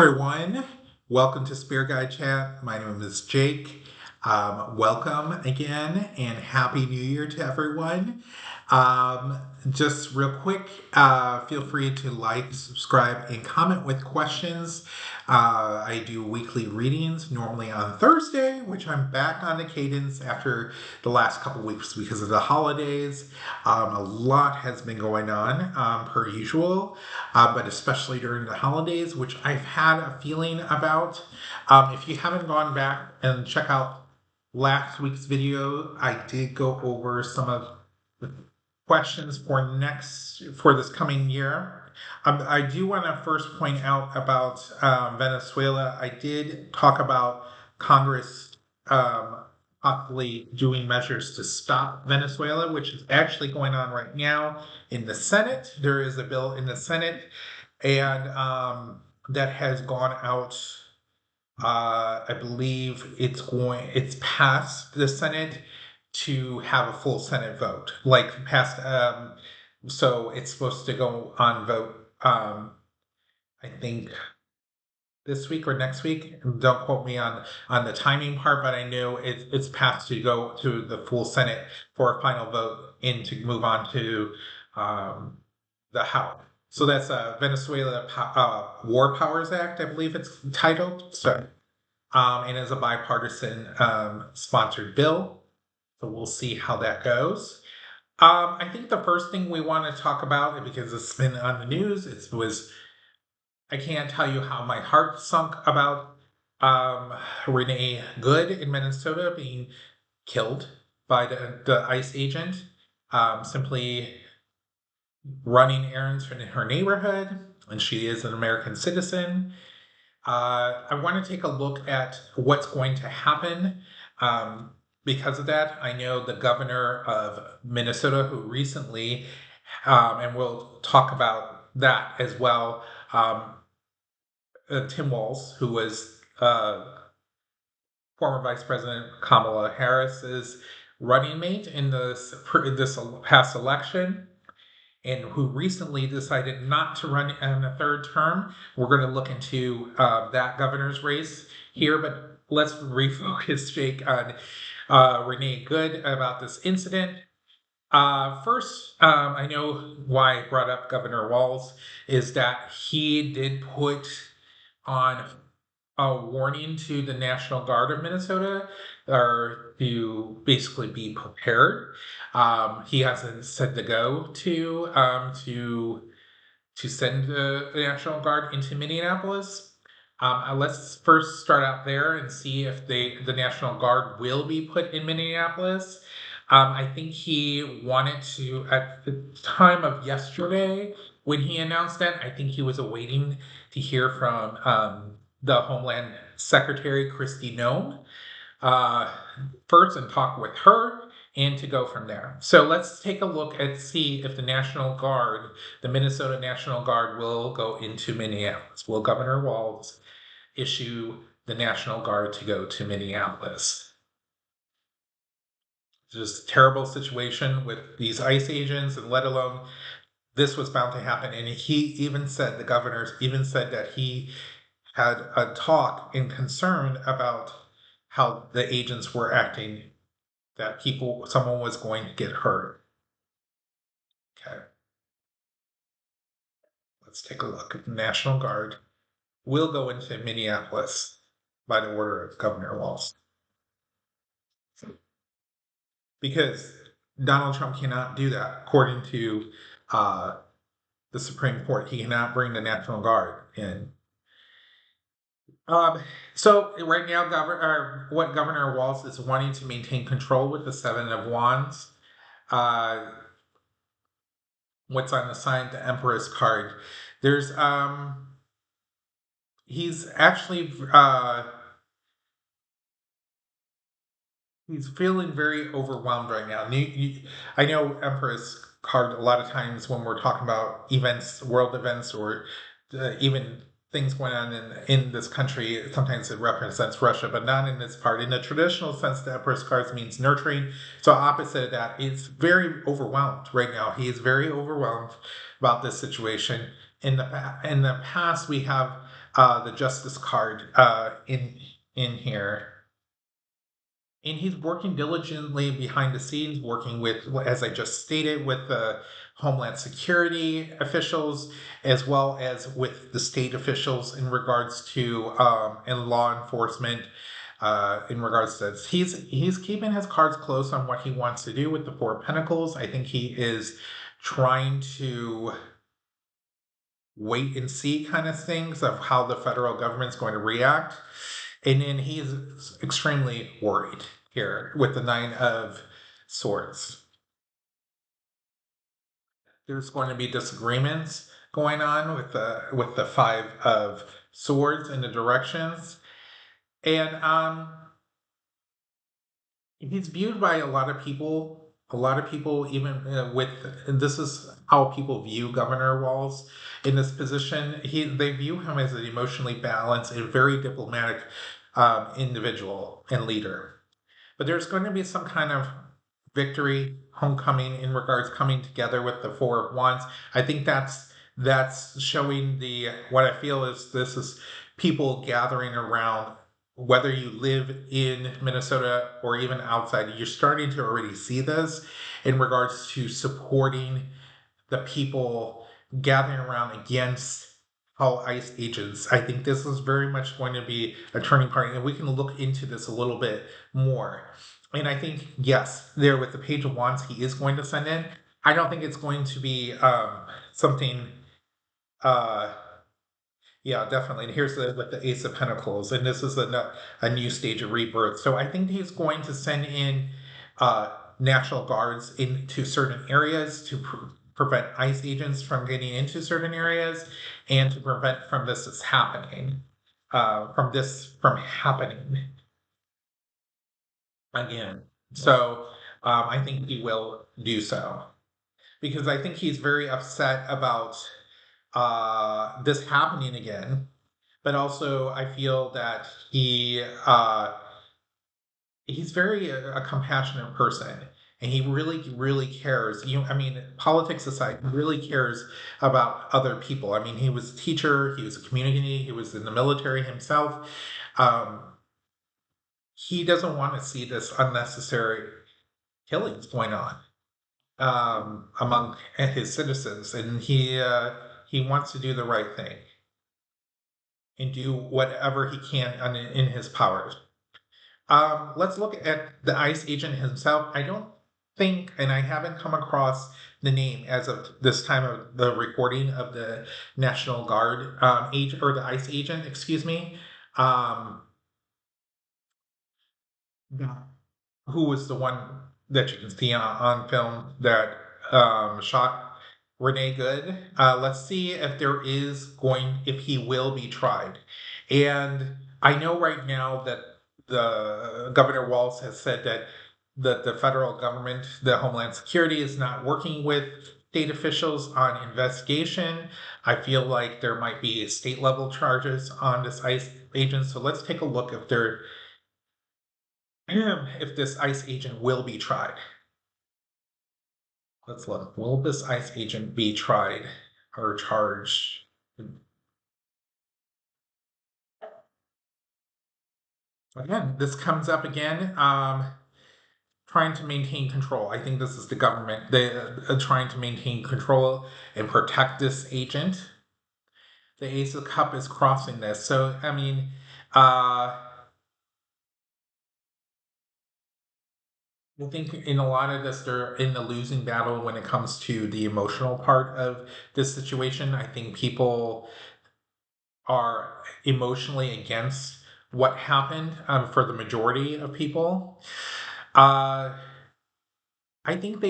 Everyone, welcome to Spirit Guide Chat. My name is Jake. Welcome again and Happy New Year to everyone. Just real quick, feel free to like, subscribe, and comment with questions. I do weekly readings, normally on Thursday, which I'm back on the cadence after the last couple weeks because of the holidays. A lot has been going on, per usual, but especially during the holidays, which I've had a feeling about. If you haven't gone back and check out last week's video, I did go over some of the questions for this coming year. I do want to first point out about Venezuela. I did talk about Congress possibly doing measures to stop Venezuela, which is actually going on right now in the Senate. There is a bill in the Senate, and that has gone out. I believe it's passed the Senate to have a full Senate vote, like passed. So it's supposed to go on vote. I think this week or next week. Don't quote me on the timing part, but I know it's passed to go to the full Senate for a final vote and to move on to the House. So that's a Venezuela War Powers Act, I believe it's titled. So, and it's a bipartisan sponsored bill. So we'll see how that goes. I think the first thing we want to talk about, because it's been on the news, I can't tell you how my heart sunk about Renee Good in Minnesota being killed by the ICE agent, simply running errands for her neighborhood, and she is an American citizen. I want to take a look at what's going to happen because of that. I know the governor of Minnesota, who recently, and we'll talk about that as well, Tim Walz, who was former Vice President Kamala Harris's running mate in this past election, and who recently decided not to run in a third term. We're going to look into that governor's race here, but let's refocus, Jake, on Renee Good about this incident. First, I know why I brought up Governor Walz is that he did put on a warning to the National Guard of Minnesota, or to basically be prepared. He hasn't said to go to send the National Guard into Minneapolis. Let's first start out there and see if the National Guard will be put in Minneapolis. I think he wanted to, at the time of yesterday, when he announced that, I think he was awaiting to hear from the Homeland Secretary, Kristi Noem, first and talk with her and to go from there. So let's take a look and see if the National Guard, the Minnesota National Guard, will go into Minneapolis. Will Governor Walz issue the National Guard to go to Minneapolis? Just a terrible situation with these ICE agents, and let alone this was bound to happen. And the governor even said that he had a talk and concern about how the agents were acting, that someone was going to get hurt. Okay. Let's take a look. The National Guard will go into Minneapolis by the order of Governor Walz. Because Donald Trump cannot do that, according to the Supreme Court. He cannot bring the National Guard in. So right now, what Governor Walz is wanting to maintain control with the Seven of Wands. What's on the sign, the Empress card. There's he's actually he's feeling very overwhelmed right now. I know Empress card a lot of times when we're talking about events, world events, or even things going on in this country, sometimes it represents Russia, but not in this part. In the traditional sense, the Empress cards means nurturing. So opposite of that, it's very overwhelmed right now. He is very overwhelmed about this situation. In the past, we have the justice card in here. And he's working diligently behind the scenes, working with, as I just stated, with the Homeland Security officials, as well as with the state officials in regards to and law enforcement. In regards to this, he's keeping his cards close on what he wants to do with the Four of Pentacles. I think he is trying to wait and see kind of things of how the federal government's going to react. And then he's extremely worried here with the Nine of Swords. There's going to be disagreements going on with the Five of Swords in the directions. And he's viewed by a lot of people. A lot of people, even with, and this is how people view Governor Walz in this position. They view him as an emotionally balanced and very diplomatic individual and leader. But there's going to be some kind of victory, homecoming in regards coming together with the Four of Wands. I think that's showing the what I feel is this is people gathering around. Whether you live in Minnesota or even outside, you're starting to already see this in regards to supporting the people gathering around against all ICE agents. I think this is very much going to be a turning point, and we can look into this a little bit more. And I think, yes, there with the Page of Wands, he is going to send in. I don't think it's going to be something. Uh, yeah, definitely. And here's the with the Ace of Pentacles, and this is a new stage of rebirth. So I think he's going to send in National Guards into certain areas to prevent ICE agents from getting into certain areas, and to prevent from this is happening, from happening again. So I think he will do so because I think he's very upset about this happening again. But also, I feel that he's very a compassionate person, and he really cares. I mean, politics aside, he really cares about other people. I mean, he was a teacher, he was a community, he was in the military himself. Um, he doesn't want to see this unnecessary killings going on among his citizens, and he wants to do the right thing and do whatever he can in his powers. Let's look at the ICE agent himself. I don't think, and I haven't come across the name as of this time of the recording of the National Guard agent or the ICE agent, excuse me. Um, who was the one that you can see on film that shot Renee Good. Let's see if if he will be tried. And I know right now that the Governor Walz has said that the federal government, the Homeland Security, is not working with state officials on investigation. I feel like there might be state level charges on this ICE agent. So let's take a look if this ICE agent will be tried. Let's look. Will this ICE agent be tried or charged? Again, this comes up again. Trying to maintain control. I think this is the government. They trying to maintain control and protect this agent. The Ace of Cup is crossing this. So I mean, I think in a lot of this, they're in the losing battle when it comes to the emotional part of this situation. I think people are emotionally against what happened for the majority of people. Uh, I think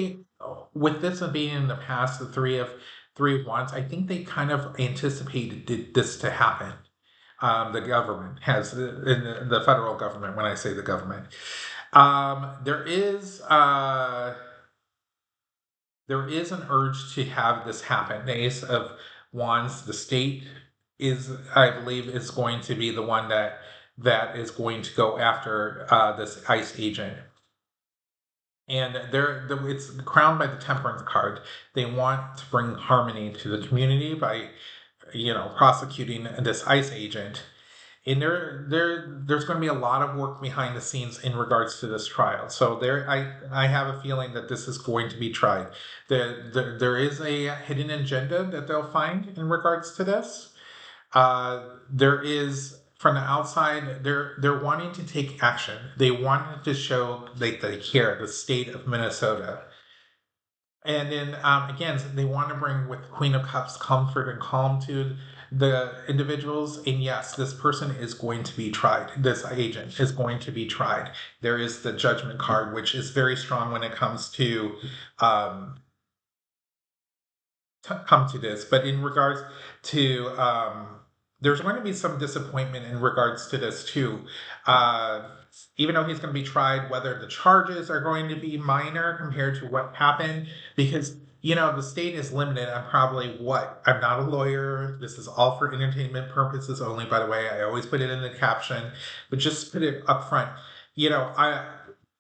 with this being in the past, the three of wands, I think they kind of anticipated this to happen. The government has, in the federal government, when I say the government, there is an urge to have this happen. The Ace of Wands, the state is, I believe, is going to be the one that is going to go after this ICE agent. And it's crowned by the Temperance card. They want to bring harmony to the community by prosecuting this ICE agent. And there's going to be a lot of work behind the scenes in regards to this trial. So I have a feeling that this is going to be tried. There is a hidden agenda that they'll find in regards to this. There is from the outside, they're wanting to take action. They wanted to show they care, the state of Minnesota. And then again, they want to bring with Queen of Cups comfort and calm to the individuals. And yes, this person is going to be tried. This agent is going to be tried. There is the judgment card, which is very strong when it comes to um, come to this. But in regards to there's going to be some disappointment in regards to this too. Uh, Even though he's going to be tried, whether the charges are going to be minor compared to what happened, because the state is limited on probably what I'm not a lawyer. This is all for entertainment purposes only. By the way, I always put it in the caption, but just put it up front.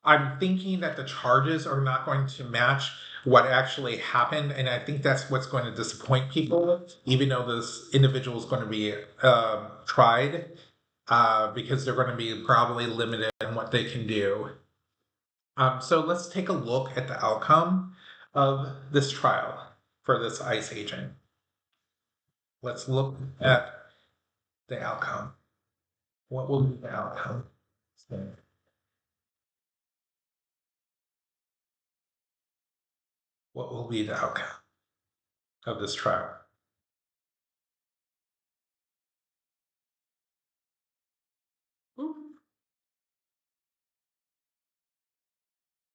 I'm thinking that the charges are not going to match what actually happened, and I think that's what's going to disappoint people, even though this individual is going to be tried, because they're going to be probably limited in what they can do. So let's take a look at the outcome of this trial for this ICE agent. Let's look at the outcome. What will be the outcome? What will be the outcome of this trial?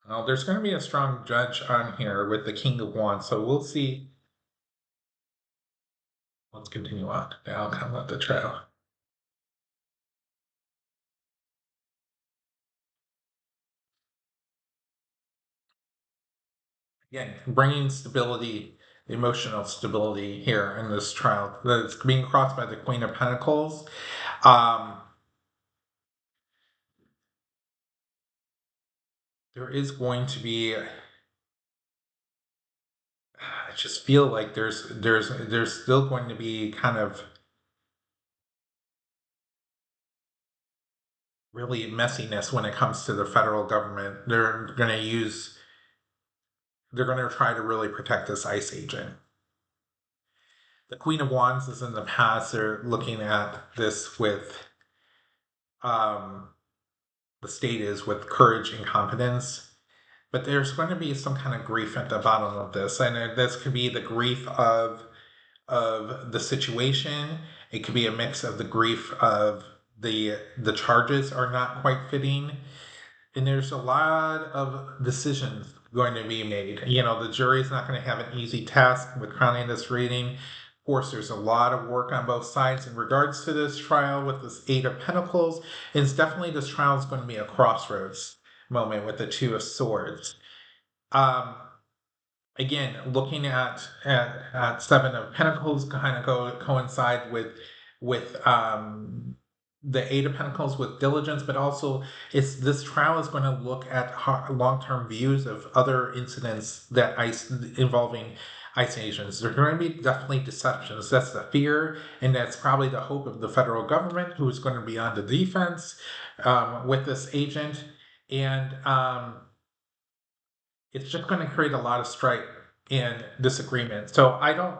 Well, there's going to be a strong judge on here with the King of Wands, so we'll see. Let's continue on. The outcome of the trial. Again, bringing stability, emotional stability here in this trial. That's being crossed by the Queen of Pentacles. Um, there is going to be. I just feel like there's still going to be kind of really messiness when it comes to the federal government. They're going to try to really protect this ICE agent. The Queen of Wands is in the past. They're looking at this with um, the state is with courage and confidence. But there's going to be some kind of grief at the bottom of this, and this could be the grief of the situation. It could be a mix of the grief of the charges are not quite fitting, and there's a lot of decisions going to be made. The jury's not going to have an easy task with crowning this reading. Of course, there's a lot of work on both sides in regards to this trial with this Eight of Pentacles. It's definitely this trial is going to be a crossroads moment with the Two of Swords. Um, Again, looking at Seven of Pentacles kind of coincide with the Eight of Pentacles with diligence, but also this trial is going to look at long-term views of other incidents that involving ICE agents. There's going to be definitely deceptions. That's the fear, and that's probably the hope of the federal government, who is going to be on the defense with this agent, and it's just going to create a lot of strife and disagreement. So I don't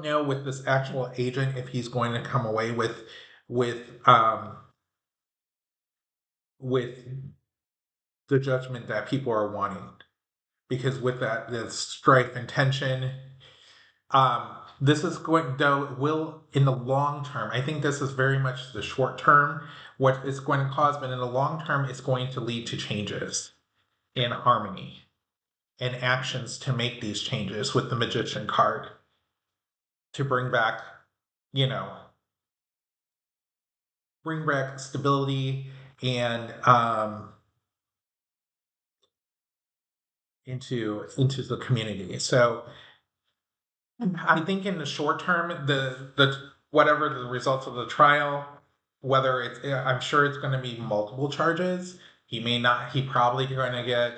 know with this actual agent if he's going to come away with um with the judgment that people are wanting, because with that the strife and tension, this is going, though, will in the long term, I think this is very much the short term what it's going to cause, but in the long term it's going to lead to changes in harmony and actions to make these changes with the Magician card to you know, bring back stability and into the community. So I think in the short term, the whatever the results of the trial, whether it's, I'm sure it's going to be multiple charges. He may not. He probably going to get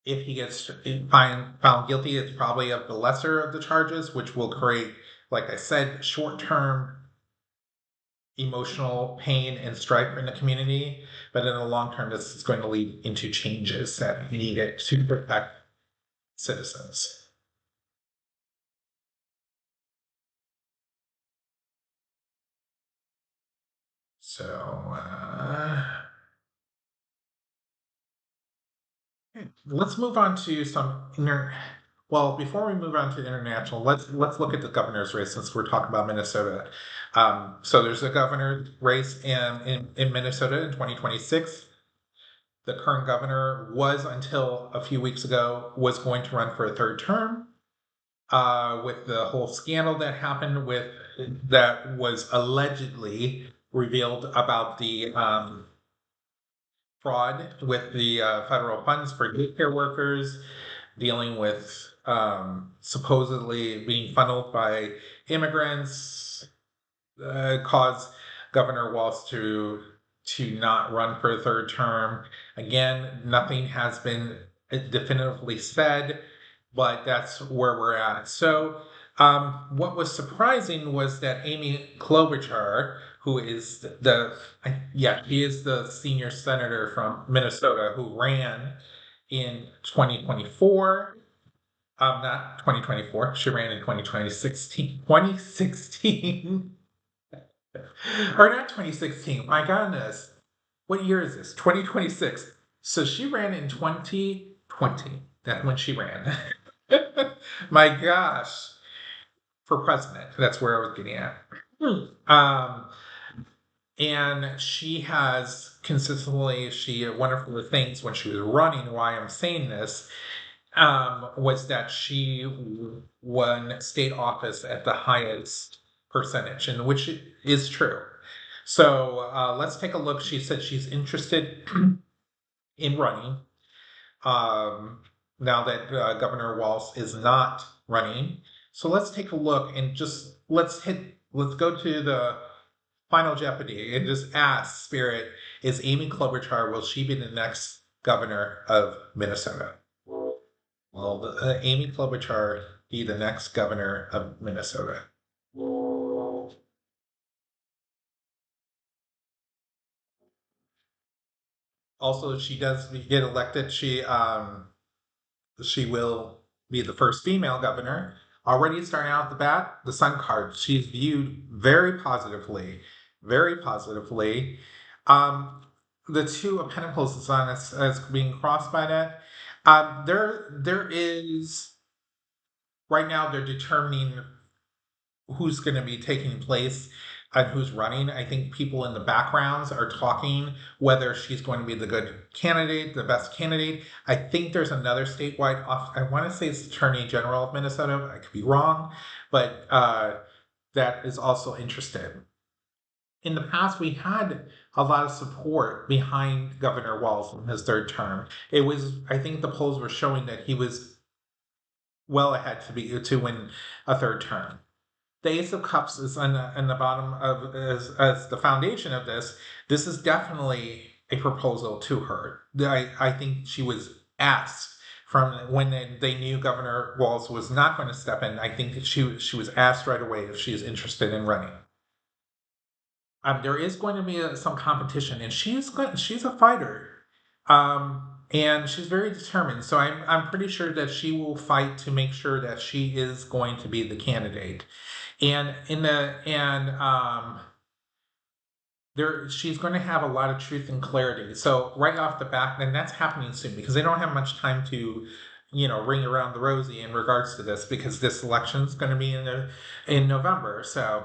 if he gets found guilty, it's probably of the lesser of the charges, which will create, like I said, short-term emotional pain and strife in the community. But in the long term, this is going to lead into changes that needed to protect citizens. So, let's move on to some well, before we move on to international, let's look at the governor's race since we're talking about Minnesota. So there's a governor race in Minnesota in 2026. The current governor was, until a few weeks ago, was going to run for a third term. With the whole scandal that happened with that was allegedly revealed about the fraud with the federal funds for daycare workers, dealing with supposedly being funneled by immigrants, caused Governor Walz to not run for a third term. Again, nothing has been definitively said, but that's where we're at. So, what was surprising was that Amy Klobuchar, who is he is the senior senator from Minnesota who ran in 2024. Not 2024. She ran in 2016. 2016. Or not 2016. My goodness. What year is this? 2026. So she ran in 2020. That's when she ran. My gosh. For president. That's where I was getting at. Um, and she has consistently, one of the things when she was running, why I'm saying this, was that she won state office at the highest percentage, and which is true. So let's take a look. She said she's interested in running. Now that Governor Walz is not running, so let's take a look and just let's go to the Final Jeopardy and just ask Spirit: is Amy Klobuchar, will she be the next governor of Minnesota? Will Amy Klobuchar be the next governor of Minnesota? Also, if she does get elected, she will be the first female governor. Already starting out the bat, the Sun card, she's viewed very positively, very positively. Um, the Two of Pentacles is on as being crossed by that. There is right now they're determining who's going to be taking place and who's running. I think people in the backgrounds are talking whether she's going to be the good candidate, the best candidate. I think there's another statewide I want to say it's Attorney General of Minnesota. I could be wrong, but that is also interested. In the past, we had a lot of support behind Governor Walz in his third term. It was, I think, the polls were showing that he was well ahead to win a third term. The Ace of Cups is in the bottom of as the foundation of this. This is definitely a proposal to her. I think she was asked from when they knew Governor Walz was not going to step in. I think that she was asked right away if she is interested in running. There is going to be some competition, and she's a fighter, and she's very determined. So I'm pretty sure that she will fight to make sure that she is going to be the candidate. And in the and there she's going to have a lot of truth and clarity. So right off the bat, and that's happening soon because they don't have much time to, ring around the rosy in regards to this because this election is going to be in November. So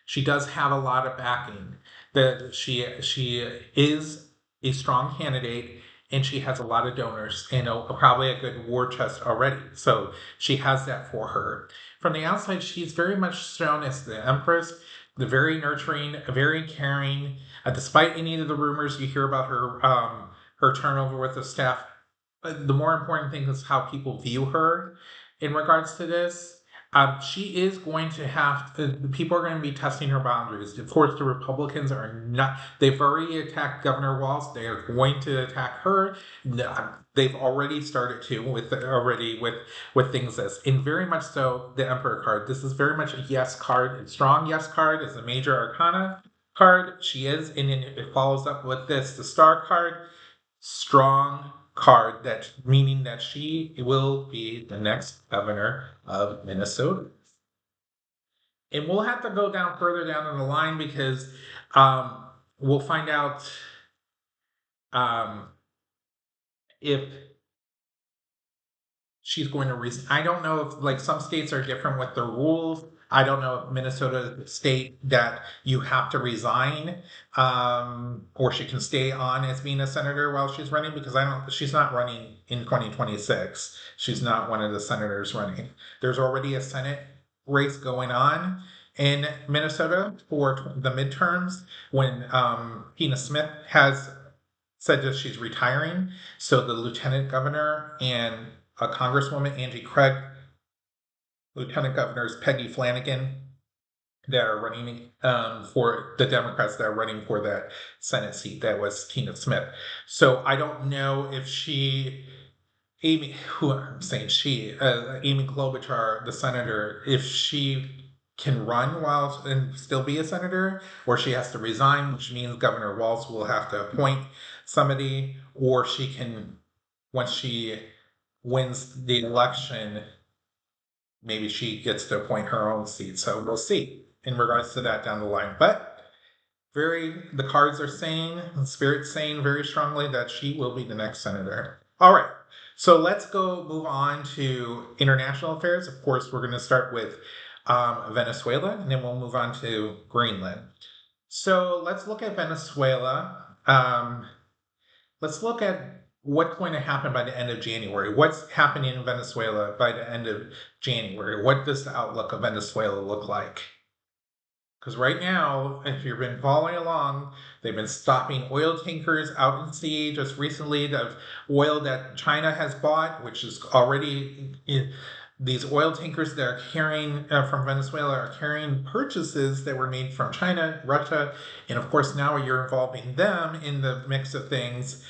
she does have a lot of backing. That she is a strong candidate and she has a lot of donors and probably a good war chest already. So she has that for her. From the outside, she's very much shown as the Empress, the very nurturing, very caring. Despite any of the rumors you hear about her turnover with the staff, the more important thing is how people view her in regards to this. She is going to have to, people are going to be testing her boundaries. Of course, the Republicans are not, they've already attacked Governor Walz. They are going to attack her. They've already started to with things as, and very much so the Emperor card. This is very much a yes card, a strong yes card. It's a major arcana card. She is, and then it follows up with this, the Star card, strong card, that meaning that she will be the next governor of Minnesota. And we'll have to go down further down in the line because we'll find out um, if she's going to resign. I don't know if, like, some states are different with the rules. I don't know if Minnesota is a state that you have to resign, or she can stay on as being a senator while she's running, because I don't. She's not running in 2026. She's not one of the senators running. There's already a Senate race going on in Minnesota for the midterms when Tina Smith has said that she's retiring. So the lieutenant governor and a Congresswoman, Angie Craig, Lieutenant Governors Peggy Flanagan, that are running for the Democrats that are running for that Senate seat. That was Tina Smith. So I don't know if Amy Klobuchar, the senator, if she can run while and still be a senator, or she has to resign, which means Governor Walz will have to appoint somebody, or she can, once she wins the election, maybe she gets to appoint her own seat. So we'll see in regards to that down the line. But the cards are saying, the spirit's saying very strongly that she will be the next senator. All right. So let's go move on to international affairs. Of course, we're going to start with Venezuela, and then we'll move on to Greenland. So let's look at Venezuela. Let's look at what's going to happen by the end of January. What's happening in Venezuela by the end of January? What does the outlook of Venezuela look like? Because right now, if you've been following along, they've been stopping oil tankers out in sea just recently, the oil that China has bought, which is already these oil tankers that are carrying from Venezuela are carrying purchases that were made from China, Russia, and of course now you're involving them in the mix of things.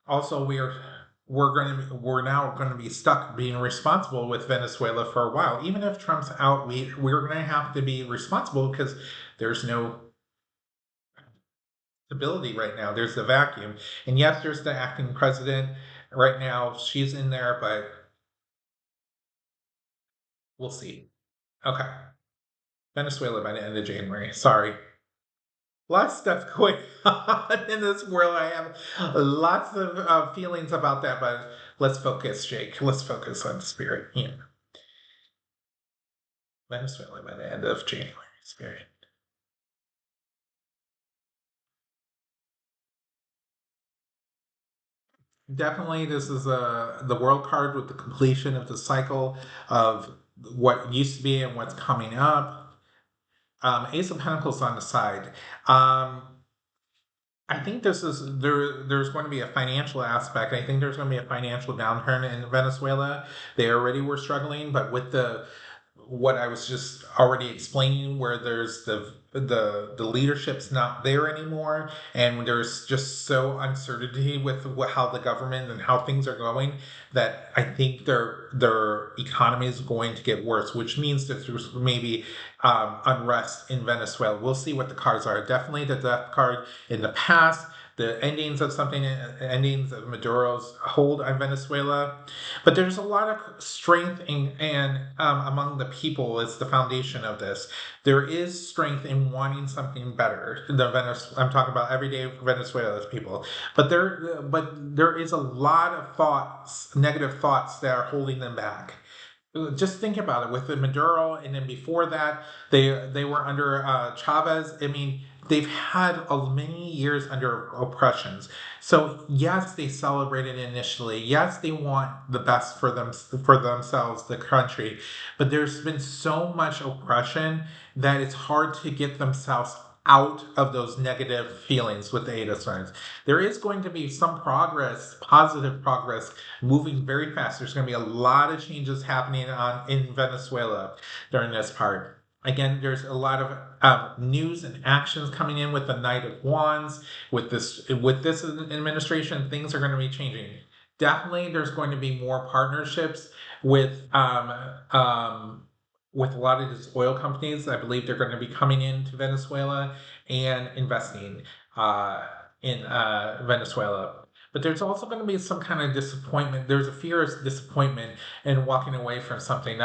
Also, we're now going to be stuck being responsible with Venezuela for a while. Even if Trump's out, we're going to have to be responsible because there's no stability right now. There's the vacuum, and yes, there's the acting president right now. She's in there, but we'll see. Okay, Venezuela by the end of January. Sorry. Lots of stuff going on in this world. I have lots of feelings about that, but let's focus, Jake. Let's focus on spirit. Venezuela by the end of January. Spirit. Definitely, this is the world card with the completion of the cycle of what used to be and what's coming up. Ace of Pentacles on the side. I think there's going to be a financial aspect. I think there's going to be a financial downturn in Venezuela. They already were struggling, but with the what I was just already explaining, where there's the leadership's not there anymore, and there's just so uncertainty with how the government and how things are going, that I think their economy is going to get worse, which means that there's maybe unrest in Venezuela. We'll see what the cards are. Definitely the death card in the past, the endings of Maduro's hold on Venezuela. But there's a lot of strength and among the people is the foundation of this. There is strength in wanting something better. I'm talking about everyday Venezuela's people, but there is a lot of thoughts, negative thoughts, that are holding them back. Just think about it with the Maduro, and then before that, they were under Chavez. I mean, they've had many years under oppressions. So yes, they celebrated initially. Yes, they want the best for themselves, the country. But there's been so much oppression that it's hard to get themselves out of those negative feelings with the Eight of Swords. There is going to be some progress, positive progress, moving very fast. There's going to be a lot of changes happening in Venezuela during this part. Again, there's a lot of news and actions coming in with the Knight of Wands. With this administration, things are going to be changing. Definitely, there's going to be more partnerships with with a lot of these oil companies. I believe they're going to be coming into Venezuela and investing uh, in Venezuela. But there's also going to be some kind of disappointment. There's a fear of disappointment in walking away from something,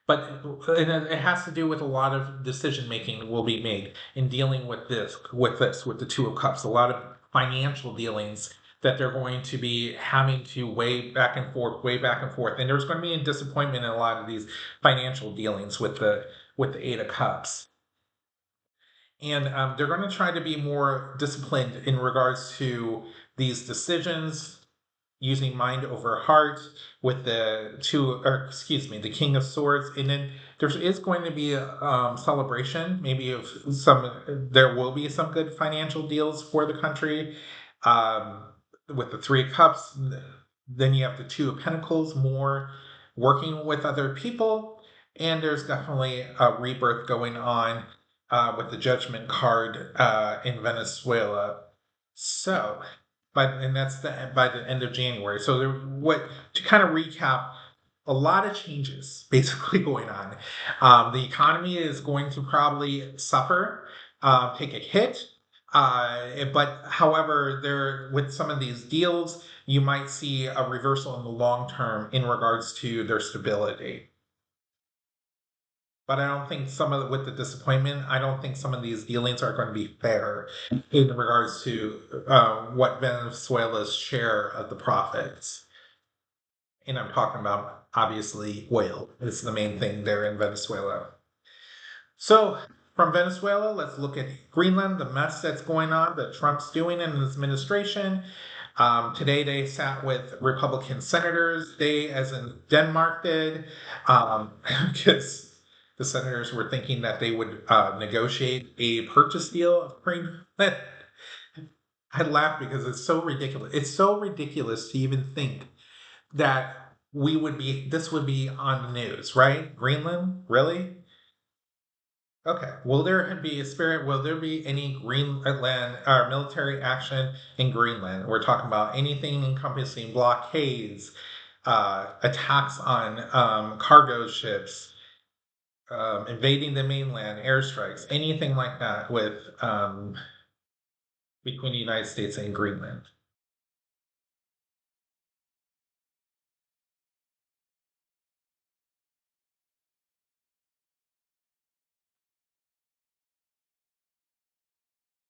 but it has to do with a lot of decision making will be made in dealing with the Two of Cups. A lot of financial dealings that they're going to be having to weigh back and forth, and there's going to be a disappointment in a lot of these financial dealings with the Eight of Cups. And they're going to try to be more disciplined in regards to these decisions, using mind over heart with the King of Swords, and then there is going to be a celebration, maybe of some. There will be some good financial deals for the country, um, with the Three of Cups. Then you have the Two of Pentacles, more working with other people, and there's definitely a rebirth going on with the Judgment card in Venezuela. So, that's by the end of January. So what to kind of recap, a lot of changes basically going on. The economy is going to probably suffer, take a hit. But however, there with some of these deals, you might see a reversal in the long term in regards to their stability. But I don't think with the disappointment, I don't think some of these dealings are going to be fair in regards to what Venezuela's share of the profits. And I'm talking about obviously oil is the main thing there in Venezuela. So from Venezuela, let's look at Greenland, the mess that's going on that Trump's doing in his administration. Today they sat with Republican senators. They, as in Denmark, did, because the senators were thinking that they would negotiate a purchase deal of Greenland. I laugh because it's so ridiculous. It's so ridiculous to even think that this would be on the news, right? Greenland, really? Okay. Will there be any Greenland or military action in Greenland? We're talking about anything encompassing blockades, attacks on cargo ships, invading the mainland, airstrikes, anything like that with between the United States and Greenland.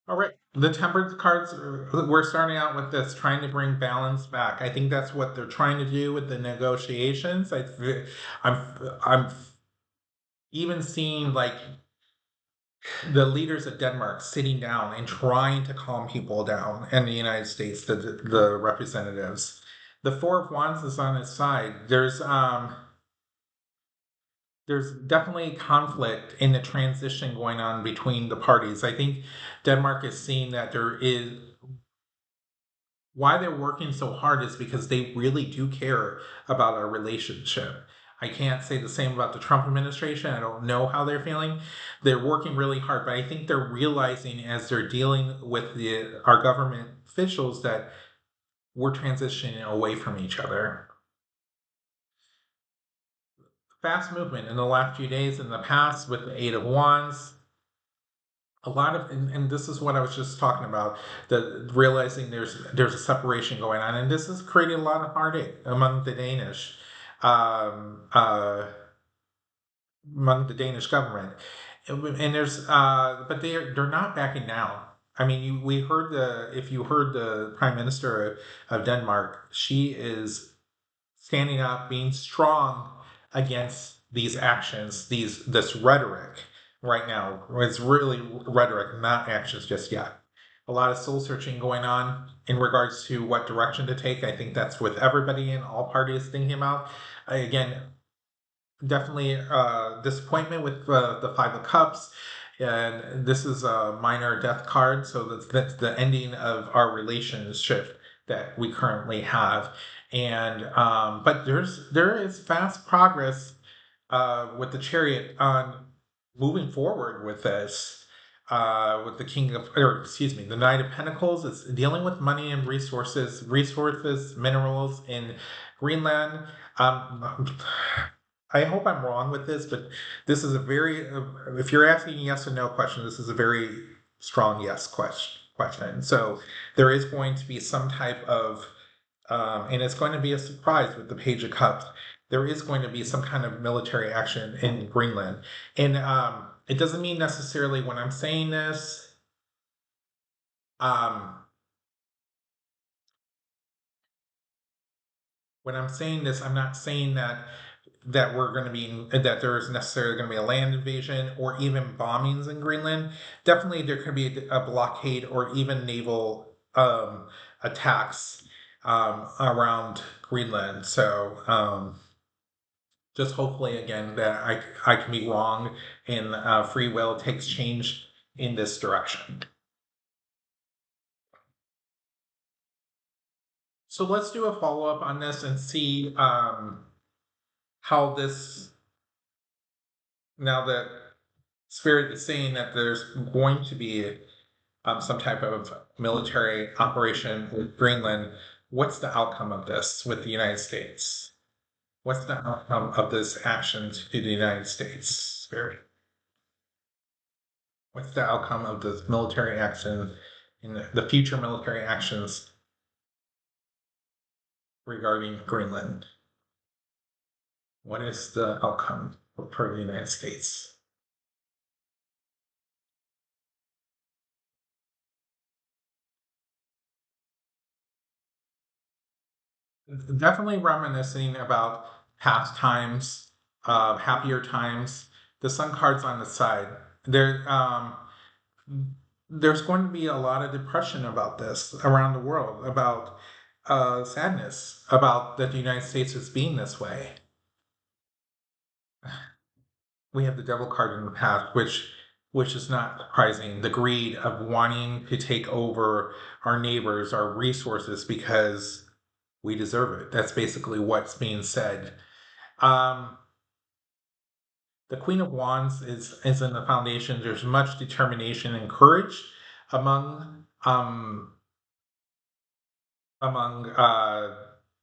All right. The temperance cards, we're starting out with this, trying to bring balance back. I think that's what they're trying to do with the negotiations. I'm, I'm even seeing like the leaders of Denmark sitting down and trying to calm people down, and the United States, the representatives. The Four of Wands is on his side. There's definitely conflict in the transition going on between the parties. I think Denmark is seeing that there is why they're working so hard is because they really do care about our relationship. I can't say the same about the Trump administration. I don't know how they're feeling. They're working really hard, but I think they're realizing as they're dealing with our government officials that we're transitioning away from each other. Fast movement in the last few days in the past with the Eight of Wands. A lot of and this is what I was just talking about, the realizing there's a separation going on, and this is creating a lot of heartache um, uh, among the Danish government. And there's but they're not backing down. I mean, we heard if you heard the Prime Minister of Denmark, she is standing up, being strong against these actions, this rhetoric right now. It's really rhetoric, not actions just yet. A lot of soul searching going on in regards to what direction to take. I think that's with everybody in all parties thinking about. Again, definitely disappointment with the Five of Cups. and this is a minor death card, so that's the ending of our relationship that we currently have. And but there is fast progress with the Chariot on moving forward with this. With the King of, or excuse me, the Knight of Pentacles is dealing with money and resources, minerals in Greenland. Um, I hope I'm wrong with this, but this is a very, if you're asking a yes or no question, this is a very strong yes question. So there is going to be some type of, and it's going to be a surprise with the Page of Cups. There is going to be some kind of military action in Greenland. And it doesn't mean necessarily when I'm saying this, um, I'm not saying that we're going to be that there is necessarily going to be a land invasion or even bombings in Greenland. Definitely, there could be a blockade or even naval attacks around Greenland. So just hopefully again that I can be wrong and free will takes change in this direction. So let's do a follow up on this and see how this, now that Spirit is saying that there's going to be some type of military operation with Greenland, what's the outcome of this with the United States? What's the outcome of this action to the United States, Spirit? What's the outcome of this military action in the future military actions regarding Greenland? What is the outcome for the United States? Definitely reminiscing about past times, happier times. The sun card's on the side. There's going to be a lot of depression about this around the world, about sadness about that the United States is being this way. We have the devil card in the past, which is not surprising. The greed of wanting to take over our neighbors, our resources, because we deserve it. That's basically what's being said. Um, the Queen of Wands is in the foundation. There's much determination and courage among among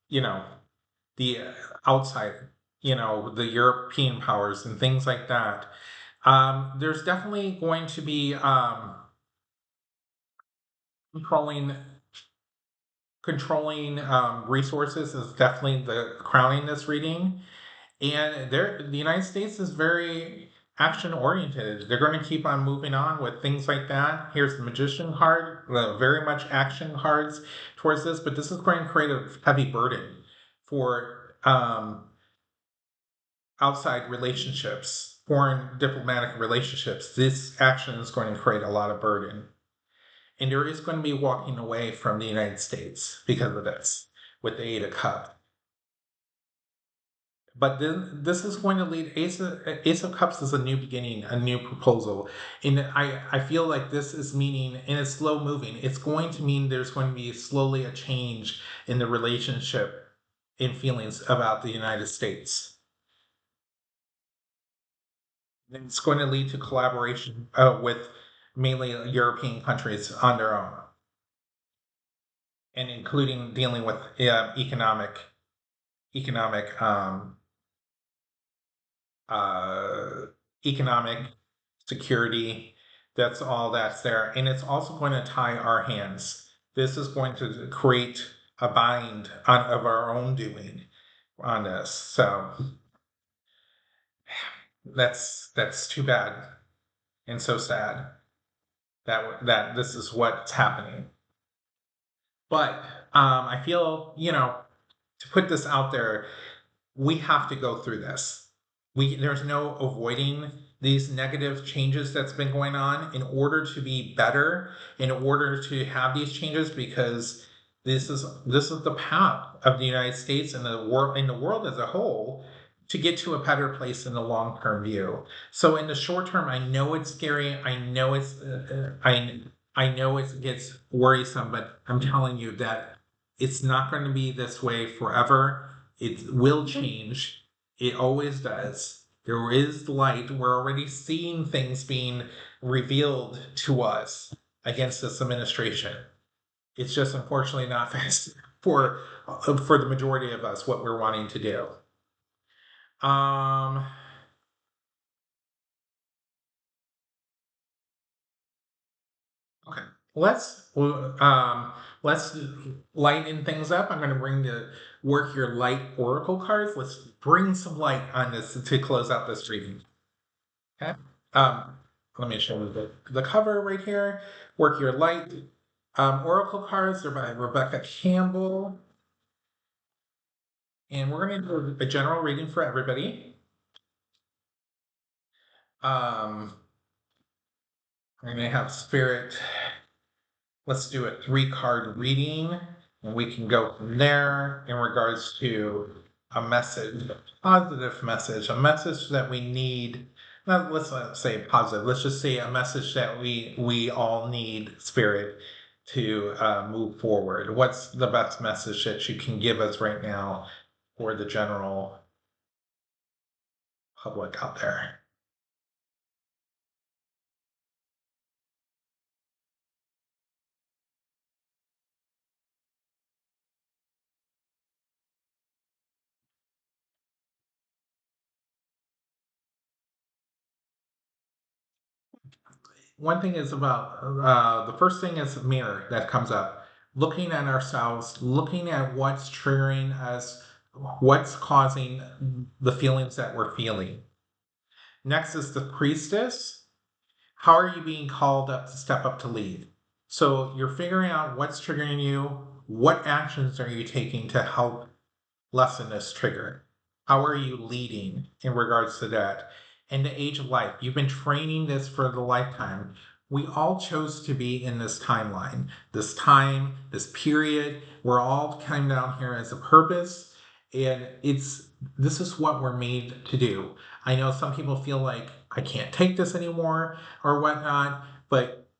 you know the outside, the European powers and things like that. There's definitely going to be controlling resources is definitely the crowning this reading. And the United States is very action oriented. They're going to keep on moving on with things like that. Here's the Magician card, very much action cards towards this, but this is going to create a heavy burden for outside relationships, foreign diplomatic relationships. This action is going to create a lot of burden. And there is going to be walking away from the United States because of this with the Eight of Cups. But then this is going to lead Ace of Cups is a new beginning, a new proposal. And I feel like this is meaning, and it's slow moving. It's going to mean there's going to be slowly a change in the relationship and feelings about the United States. And it's going to lead to collaboration with mainly European countries on their own, and including dealing with economic uh, economic security. That's all that's there. And it's also going to tie our hands. This is going to create a bind of our own doing on this. So that's too bad and so sad that this is what's happening. But I feel, to put this out there, we have to go through this. There's no avoiding these negative changes that's been going on in order to be better, in order to have these changes, because this is the path of the United States and the world as a whole. to get to a better place in the long-term view. So in the short term, I know it's scary. I know I know it gets worrisome, but I'm telling you that it's not going to be this way forever. It will change. It always does. There is light. We're already seeing things being revealed to us against this administration. It's just unfortunately not fast for the majority of us what we're wanting to do. Um, okay. Let's lighten things up. I'm going to bring the work your light oracle cards. Let's bring some light on this to close out this reading. Okay. Um, Let me show you the cover right here. Work your light. Oracle cards. They're by Rebecca Campbell, and we're going to do a general reading for everybody. I'm going to have Spirit. Let's do a 3-card reading, and we can go from there in regards to a message, a positive message, a message that we need. Not, let's not say positive. Let's just say a message that we all need, Spirit, to move forward. What's the best message that you can give us right now for the general public out there? One thing is about the first thing is mirror that comes up. Looking at ourselves, looking at what's triggering us, what's causing the feelings that we're feeling. Next is the priestess. How are you being called up to step up to lead? So you're figuring out what's triggering you. What actions are you taking to help lessen this trigger? How are you leading in regards to that? And the age of life, you've been training this for the lifetime. We all chose to be in this timeline, this time, this period. We're all coming down here as a purpose, and this is what we're made to do. I know some people feel like I can't take this anymore or whatnot, but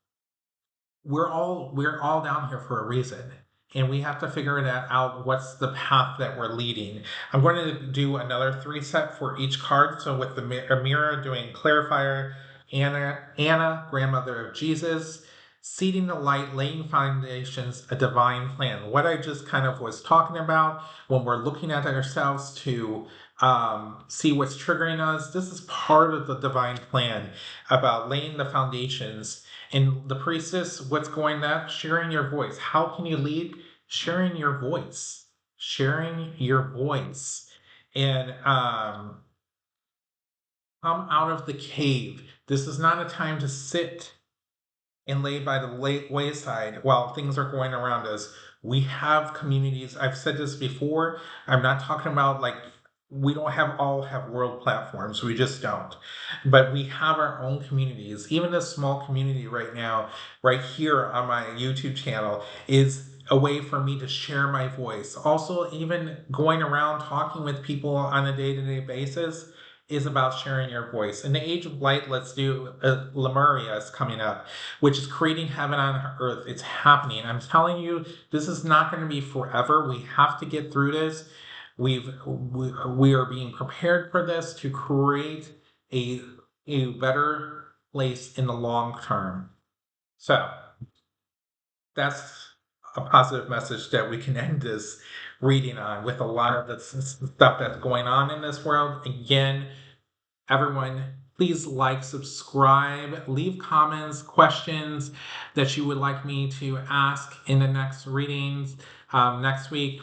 we're all down here for a reason, and we have to figure that out. What's the path that we're leading? I'm going to do another 3 set for each card. So with the mirror, doing clarifier, Anna, grandmother of Jesus, seeding the light, laying foundations, a divine plan. What I just kind of was talking about when we're looking at ourselves to see what's triggering us. This is part of the divine plan about laying the foundations. And the priestess, what's going that? Sharing your voice. How can you lead? Sharing your voice. Sharing your voice. And come out of the cave. This is not a time to sit and lay by the wayside while things are going around us. We have communities. I've said this before. I'm not talking about like we don't all have world platforms. We just don't. But we have our own communities. Even this small community right now, right here on my YouTube channel, is a way for me to share my voice. Also, even going around talking with people on a day-to-day basis is about sharing your voice. In the age of light, let's do Lemuria is coming up, which is creating heaven on earth. It's happening. I'm telling you, this is not going to be forever. We have to get through this. We are being prepared for this to create a better place in the long term. So that's a positive message that we can end this reading on, with a lot of the stuff that's going on in this world. Again, everyone, please like, subscribe, leave comments, questions that you would like me to ask in the next readings next week.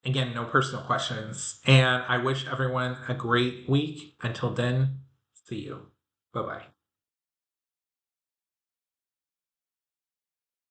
Again, no personal questions. And I wish everyone a great week. Until then, see you. Bye-bye.